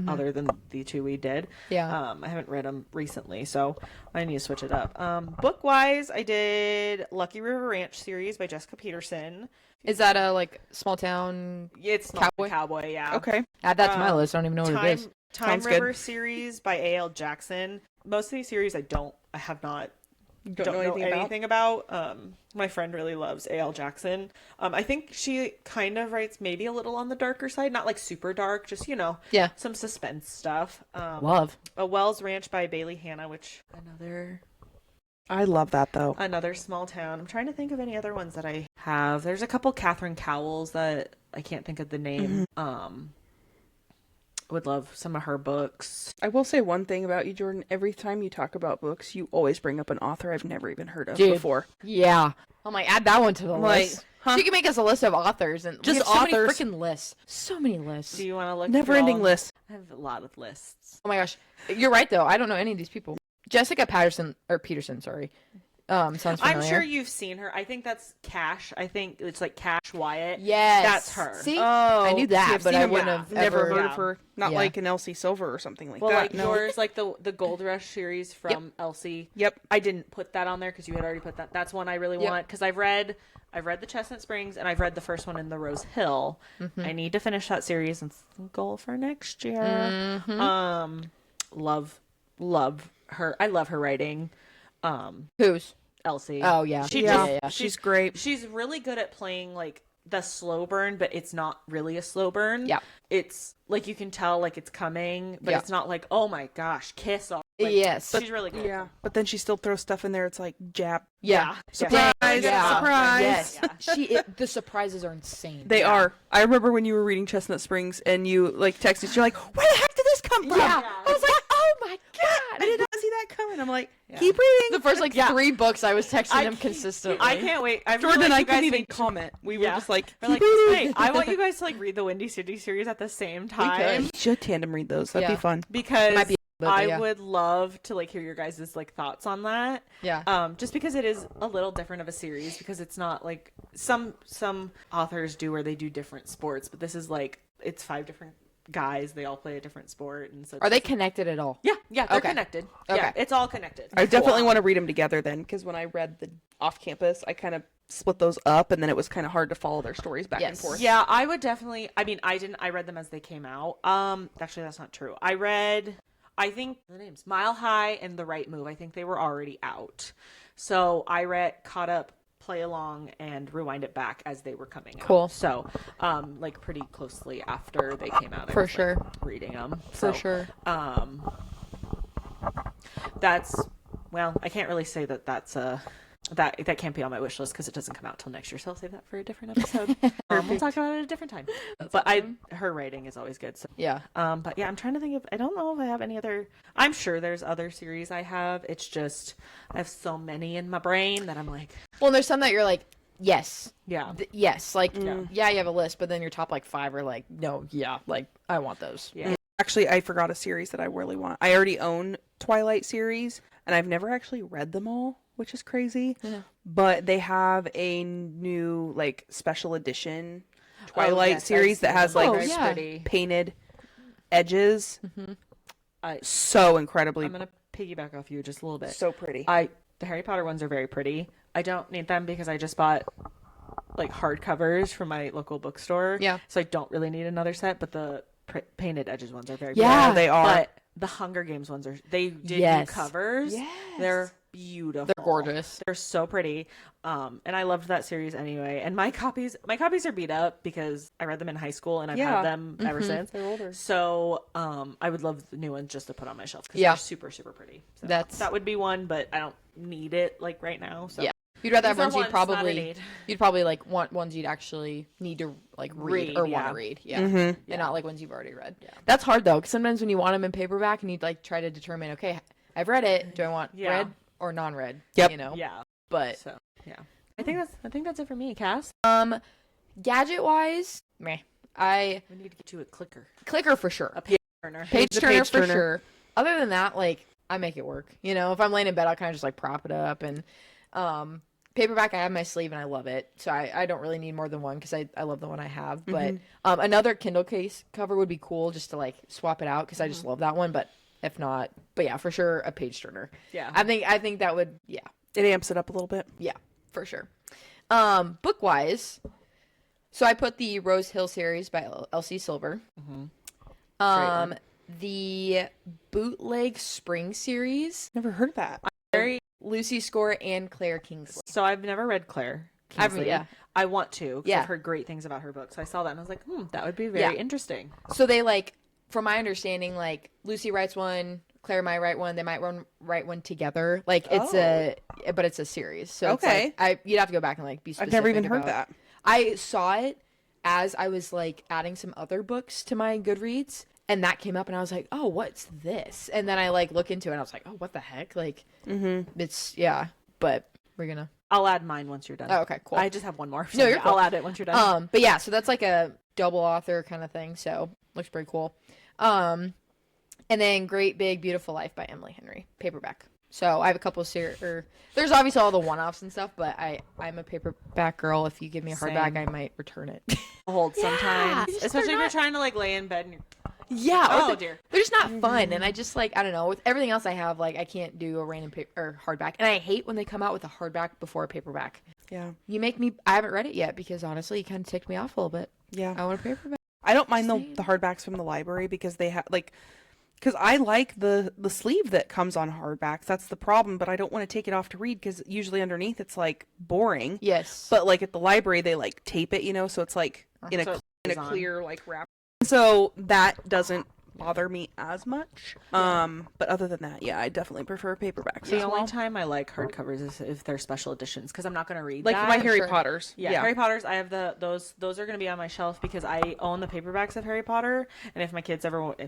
other than the 2 we did. Yeah. I haven't read them recently, so I need to switch it up. Book wise, I did Lucky River Ranch series by Jessica Peterson. Is that a like small town? It's not cowboy, yeah. Okay. Add that to my list. I don't even know what it is. Time River series by A.L. Jackson. Most of these series I have not don't know anything about. My friend really loves A.L. Jackson. I think she kind of writes maybe a little on the darker side, not like super dark, just some suspense stuff. Love A Wells Ranch by Bailey Hannah, which I love that though. another small town. I'm trying to think of any other ones that I have. There's a couple Catherine Cowells that I can't think of the name. Would love some of her books. I will say one thing about you, Jordan. Every time you talk about books, you always bring up an author I've never even heard of before. Yeah. I'm like, add that one to the list. Huh? So you can make us a list of authors and Just we have so authors. many freaking lists. So many lists. Do you want to look? Never-ending list. I have a lot of lists. Oh my gosh. You're right though. I don't know any of these people. Jessica Peterson, sorry. Sounds familiar. I'm sure you've seen her. I think that's Cash. I think it's like Cash Wyatt. Yes. That's her. See? I knew that, I've but seen I him, wouldn't have never ever... heard of her. Not Yeah. like an Elsie Silver or something like Well, that. like yours, like the Gold Rush series from Elsie. Yep. I didn't put that on there because you had already put that. That's one I really want because I've read the Chestnut Springs and I've read the first one in the Rose Hill. I need to finish that series and goal for next year. Love her. I love her writing. Who's? Elsie. Oh, yeah. She's great. She's really good at playing like the slow burn, but it's not really a slow burn. Yeah. It's like you can tell like it's coming, but it's not like, oh my gosh, kiss off. Like, Yes. She's really good. Yeah. But then she still throws stuff in there. It's like jab. Yeah. Surprise. Yeah. Surprise. Yes. Yeah. The surprises are insane. They are. I remember when you were reading Chestnut Springs and you like texted, you're like, where the heck did this come from? Yeah. I was like, oh my God. I did not see that coming. I'm like, keep reading. The first 3 books I was texting him consistently. I can't wait. Jordan and I couldn't even comment. We were just like, we're like, wait, I want you guys to like read the Windy City series at the same time. we should tandem read those. That'd be fun. Because Might be, but I would love to like hear your guys' like thoughts on that. Yeah. Just because it is a little different of a series because it's not like some authors do where they do different sports, but this is like it's 5 different guys. They all play a different sport, and so Are they connected at all? Yeah, they're Okay. connected. Okay. Yeah, it's all connected. I definitely want to read them together then, because when I read the off campus, I kind of split those up, and then it was kind of hard to follow their stories back and forth. Yeah, I would definitely. I mean, I read them as they came out. Actually, that's not true. I think the names Mile High and The Right Move. I think they were already out, so I caught up, play along, and rewind it back as they were coming out. Cool. So, like pretty closely after they came out. For sure. Reading them. For sure. That's I can't really say that's that can't be on my wish list because it doesn't come out till next year. So I'll save that for a different episode. We'll talk about it at a different time. But awesome. Her writing is always good. So. Yeah. But yeah, I'm trying to think of. I don't know if I have any other. I'm sure there's other series I have. It's just I have so many in my brain that I'm like. Well, there's some that you're like, yes. Yeah. Yes. Like, yeah, you have a list, but then your top 5 are like, no, yeah, like I want those. Yeah. Actually, I forgot a series that I really want. I already own Twilight series, and I've never actually read them all, which is crazy. Yeah. But they have a new special edition Twilight series that has painted edges. So incredibly. I'm gonna piggyback off you just a little bit. So pretty. The Harry Potter ones are very pretty. I don't need them because I just bought hardcovers from my local bookstore. Yeah. So I don't really need another set, but the painted edges ones are very Yeah, pretty. they are. But the Hunger Games ones they did new covers. Yes. They're beautiful. They're gorgeous. They're so pretty. And I loved that series anyway. And my copies are beat up because I read them in high school and I've had them ever since. They're older. So I would love the new ones just to put on my shelf because Yeah. they're super, super pretty. So That would be one, but I don't need it like right now. So Yeah. You'd rather have These are ones you'd wants, not a probably need. you'd probably like want ones you'd actually need to like read or want yeah. to read, Mm-hmm. and not like ones you've already read. That's hard though, because sometimes when you want them in paperback and you'd like try to determine, okay, I've read it. Do I want read or non-read? Yep. You know. Yeah. But So yeah. I think that's it for me, Cass. gadget wise, meh. We need to get you a Clicker for sure. a page turner. Page The turner page for turner. sure. Other than that, like I make it work. You know, if I'm laying in bed, I'll kind of just like prop it up and paperback. I have my sleeve and I love it, so I don't really need more than one because I love the one I have. But another Kindle case cover would be cool just to like swap it out because I just love that one. But if not, but yeah, for sure a page turner. Yeah. I think that would It amps it up a little bit. yeah, for sure. Book wise, so I put the Rose Hill series by Elsie Silver. The Bootleg Spring series, Never heard of that. Very. Lucy Score and Claire Kingsley. So I've never read Claire I've- Kingsley. yeah. I want to because Yeah. I've heard great things about her book. So I saw that and I was like, that would be very Yeah. interesting. So they like, from my understanding, like Lucy writes one, Claire might write one. They might write one together. Like it's but it's a series. So Okay. it's like, you'd have to go back and like be I've specific. never even heard about- that. I saw it as I was like adding some other books to my Goodreads, and that came up, and I was like, oh, what's this? And then I like look into it, and I was like, oh, what the heck? Like, it's but we're gonna. I'll add mine once you're done. Oh, okay, cool. I just have one more. So No, you're cool. I'll add it once you're done. But yeah, so that's like a double author kind of thing. So looks pretty cool. And then Great Big Beautiful Life by Emily Henry, paperback. So I have a couple of there's obviously all the one-offs and stuff, but I'm a paperback girl. If you give me a hardback, Same. I might return it. Hold sometimes, just especially if they're you're trying to like lay in bed and you're Yeah. Oh, or dear. They're just not fun, and I just like I don't know. With everything else I have, like I can't do a random or hardback, and I hate when they come out with a hardback before a paperback. Yeah. You make me. I haven't read it yet because honestly, you kind of ticked me off a little bit. Yeah. I want a paperback. I don't mind Same. the hardbacks from the library because they have because I like the sleeve that comes on hardbacks. That's the problem, but I don't want to take it off to read because usually underneath it's like boring. Yes. But like at the library they like tape it, so it's like in So a it in stays a on. clear like wrap. So that doesn't bother me as much. But other than that, yeah, I definitely prefer paperbacks. The as only well. time I like hardcovers is if they're special editions because I'm not going to read Like that. my Harry Sure. Potters. Yeah, Harry Potter's. I have those are going to be on my shelf because I own the paperbacks of Harry Potter, and if my kids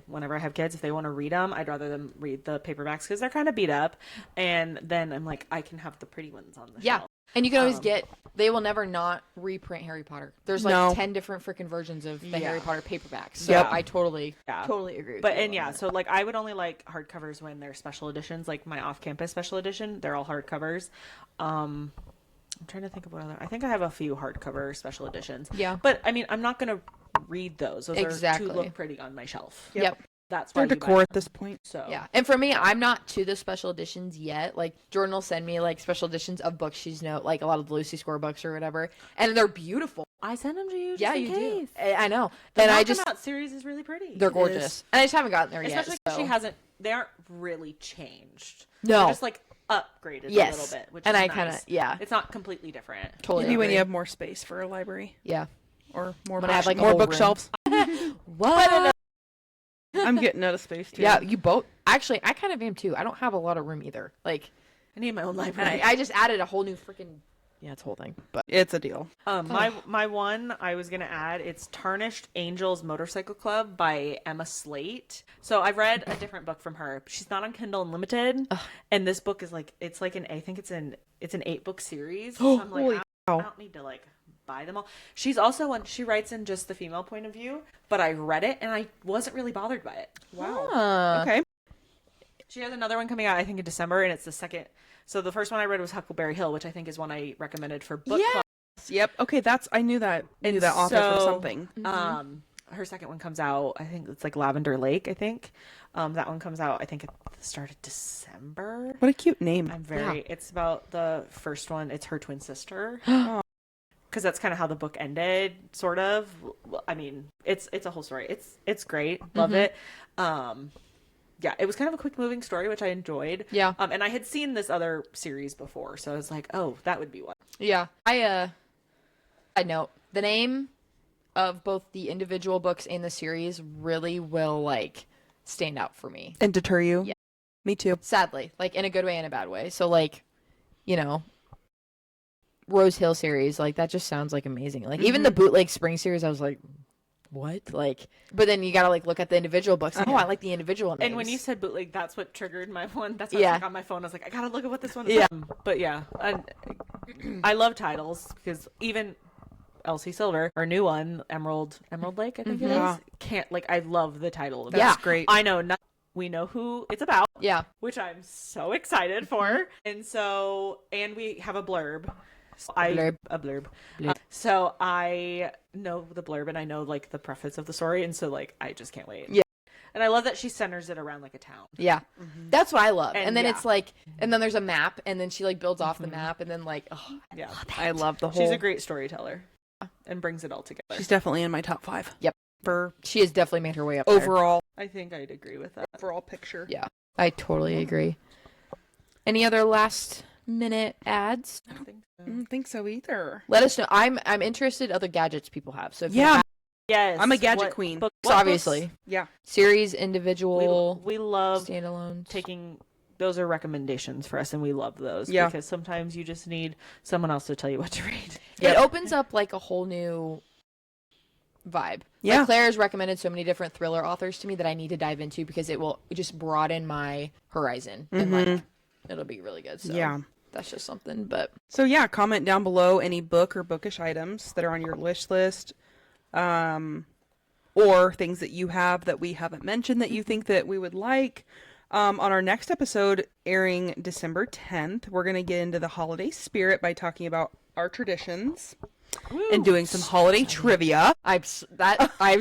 whenever I have kids, if they want to read them, I'd rather them read the paperbacks because they're kind of beat up, and then I'm like I can have the pretty ones on the Yeah. shelf. And you can always they will never not reprint Harry Potter. There's like No. 10 different freaking versions of the Harry Potter paperbacks. So Yep. I totally Yeah. agree with But you and on yeah, that. so like I would only like hardcovers when they're special editions, like my off-campus special edition. They're all hardcovers. I'm trying to think of what other. I think I have a few hardcover special editions. Yeah. But I mean, I'm not gonna read those. Those are Exactly. to look pretty on my shelf. Yep. That's why They're you buy decor at them. this point. So Yeah. And for me, I'm not to the special editions yet. Like Jordan will send me like special editions of books she's like a lot of the Lucy Score books or whatever. And they're beautiful. I send them to you. Just Yeah, in you case. do. I know. The And I Knock 'Em just Out series is really pretty. they're gorgeous. And I just haven't gotten there Especially yet. because So. she hasn't. They aren't really changed. No. They're just like upgraded Yes. a little bit, which And is I nice. kinda- yeah. It's not completely different. Totally Maybe when agree. you have more space for a library Yeah. or more When I have, like, a more whole room. bookshelves. What? I'm getting out of space too. Yeah, you both. Actually, I kind of am too. I don't have a lot of room either. Like, I need my own and library. I just added a whole new freaking. Yeah, it's a whole thing. But It's a deal. My one I was gonna add, it's Tarnished Angels Motorcycle Club by Emma Slate. So I've read a different book from her. She's not on Kindle Unlimited, and this book is like it's an 8-book series. So I'm like, Holy I cow. don't need to like buy them all. She's also she writes in just the female point of view, but I read it and I wasn't really bothered by it. wow. Okay. She has another one coming out I think in December, and it's the second. So the first one I read was Huckleberry Hill, which I think is one I recommended for book club. Yep. Okay. I knew that. I knew that author from So, something. Her second one comes out, I think it's like Lavender Lake, I think. That one comes out, I think at the start of December. What a cute name. It's about the first one. It's her twin sister. Because that's kind of how the book ended, sort of. Well, I mean, it's a whole story. It's great. Love it. yeah, it was kind of a quick moving story, which I enjoyed. Yeah. And I had seen this other series before, so I was like, oh, that would be one. Yeah. I note the name of both the individual books and the series really will like stand out for me. And deter you? Yeah. Me too. Sadly, like in a good way and a bad way. So like, you know, Rose Hill series, like that just sounds like amazing. Like even the Bootleg Spring series, I was like, what? Like, but then you gotta like look at the individual books. Oh, I like the individual names. And when you said bootleg, that's what triggered my one. That's what I Yeah. was like on my phone. I was like, I gotta look at what this one is. Yeah. But yeah, I love titles because even Elsie Silver, our new one, Emerald Lake, I think it is. Can't like, I love the title. Of That's it. great. I know. We know who it's about. yeah, Which I'm so excited for. And so, and we have a blurb. So a blurb. So I know the blurb and I know like the preface of the story, and so like I just can't wait. Yeah. And I love that she centers it around like a town. yeah, that's what I love. And then yeah. it's like, and then there's a map, and then she like builds off the map, and then like, oh, Yeah. I love the whole... She's a great storyteller and brings it all together. She's definitely in my top 5. Yep. For she has definitely made her way up there. overall I think I'd agree with that. overall picture. Yeah, I totally agree. Any other last minute ads? I think so. I don't think so either. Let us know. I'm interested other gadgets people have. So if you Yeah. have Yes. I'm a gadget queen. What obviously books Yeah. series, individual, we love standalones. taking those are recommendations for us, and we love those. Yeah. Because sometimes you just need someone else to tell you what to read. It opens up like a whole new vibe. Yeah. Like Claire has recommended so many different thriller authors to me that I need to dive into because it will just broaden my horizon and like it'll be really good. So Yeah. that's just something. But So yeah, comment down below any book or bookish items that are on your wish list, or things that you have that we haven't mentioned that you think that we would like. On our next episode, airing December 10th, we're going to get into the holiday spirit by talking about our traditions and doing some holiday trivia, I'm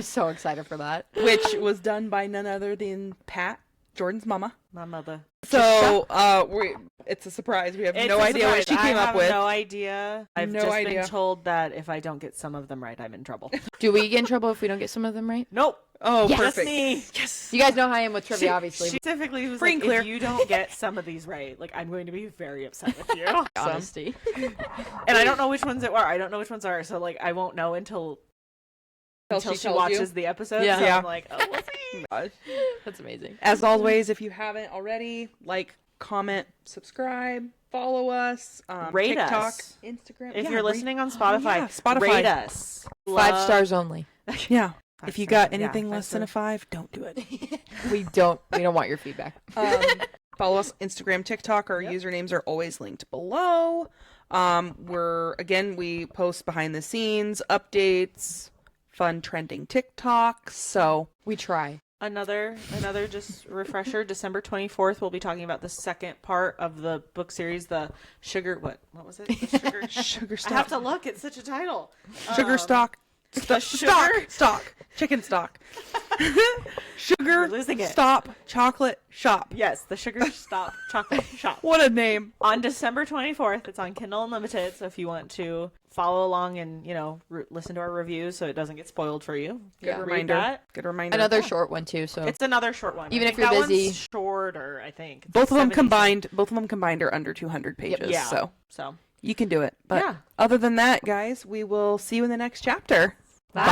so excited for that. which was done by none other than Pat, Jordan's mama. My mother. So it's a surprise. We have no idea what she came up with. No idea. I've No just idea. been told that if I don't get some of them right, I'm in trouble. Do we get in trouble if we don't get some of them right? Nope. Oh, Yes. Just perfect. me. Yes. You guys know how I am with trivia, obviously. She specifically was Free like, and clear. if you don't get some of these right, like I'm going to be very upset with you. Honesty. And I don't know which ones it were. I don't know which ones are. So like I won't know until she tells watches you. the episode. Yeah. So Yeah. I'm like, oh, we'll see. Gosh. That's amazing. As always, if you haven't already, like, comment, subscribe, follow us, Rate TikTok, us. Instagram. If Yeah, you're rate- listening on Oh, Spotify, yeah, Spotify. rate us. 5 stars only. Yeah. Five If you stars. got anything Yeah, less than a 5, don't do it. We don't want your feedback. Follow us Instagram, TikTok. Our usernames are always linked below. We post behind the scenes updates, fun trending TikToks. So We try. Another just refresher. December 24th, we'll be talking about the second part of the book series, the sugar. What was it? The sugar. sugar I have stock, to look. It's such a title. sugar stock, stock, chicken stock, sugar, We're losing it. stop, chocolate shop. Yes, the Sugar Stop Chocolate Shop. What a name! On December 24th, it's on Kindle Unlimited. So if you want to follow along and listen to our reviews, so it doesn't get spoiled for you. Good read reminder. that. Good reminder. Another short one too. So It's another short one. Even I if think you're that busy. one's shorter. I think It's both of like them 70 combined. Both of them combined are under 200 pages. Yeah. So you can do it. But Yeah. other than that, guys, we will see you in the next chapter. Bye.